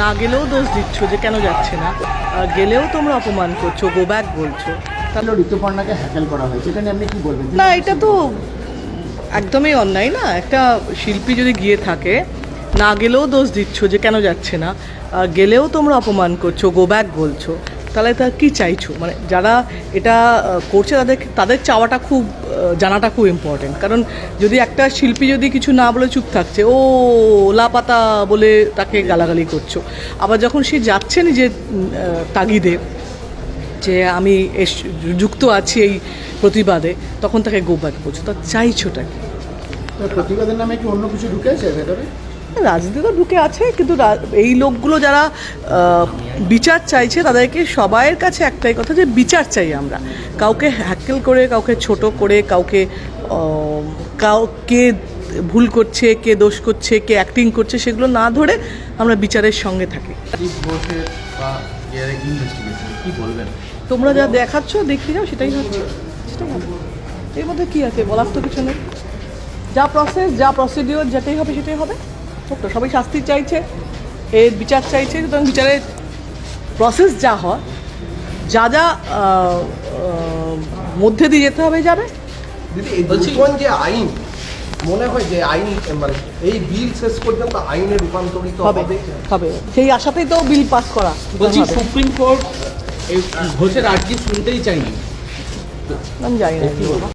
না গেলেও দোষ দিচ্ছ যে কেন যাচ্ছে না, গেলেও তোমরা অপমান করছো, গো ব্যাক বলছো। তাহলে ঋতুপর্ণাকে হ্যাকেল করা হয়েছে, এটা নিয়ে আপনি কি বলবেন? না, এটা তো একদমই অন্যায় না। একটা শিল্পী যদি গিয়ে থাকে, না গেলেও দোষ দিচ্ছ যে কেন যাচ্ছে না, গেলেও তোমরা অপমান করছো, গো ব্যাক বলছো, তাহলে তা কী চাইছো? মানে যারা এটা করছে তাদের চাওয়াটা খুব জানাটা খুব ইম্পর্টেন্ট। কারণ যদি একটা শিল্পী যদি কিছু না বলে চুপ থাকছে, ও লাপাতা বলে তাকে গালাগালি করছো, আবার যখন সে যাচ্ছে নিজের তাগিদে যে আমি যুক্ত আছি এই প্রতিবাদে, তখন তাকে গো ব্যাক বলছো, তা চাইছোটা কি? প্রতিবাদের নামে কি অন্য কিছু ঢুকেছে ভেতরে? রাজনীতি তো ঢুকে আছে, কিন্তু এই লোকগুলো যারা বিচার চাইছে তাদেরকে সবাইয়ের কাছে একটাই কথা, যে বিচার চাই আমরা। কাউকে হ্যাকেল করে, কাউকে ছোট করে, কে ভুল করছে, কে দোষ করছে, কে অ্যাক্টিং করছে, সেগুলো না ধরে আমরা বিচারের সঙ্গে থাকি। কি বলবেন? তোমরা যা দেখাচ্ছ দেখতে যাও, সেটাই হচ্ছে, সেটাই হবে। এর মধ্যে কী আছে, বলার তো কিছু নেই। যা প্রসেস, যা প্রসিডিওর, যেটাই হবে সেটাই হবে। তো সবাই শাস্তি চাইছে, এর বিচার চাইছে, সুতরাং বিচারের প্রসেস যা হয়, যা যা মধ্যে দিয়ে যেতে হবে যাবে। দিদি, এই যে আইন মনে হয় যে আইন মানে এই বিল শেষ পর্যন্ত আইনে রূপান্তরিত হবে, সেই আশাতেই তো বিল পাস করা। বলছি সুপ্রিম কোর্ট এই ঘোষের আর্জি শুনতেই চাইনি। আমি জানি না কি বলবো।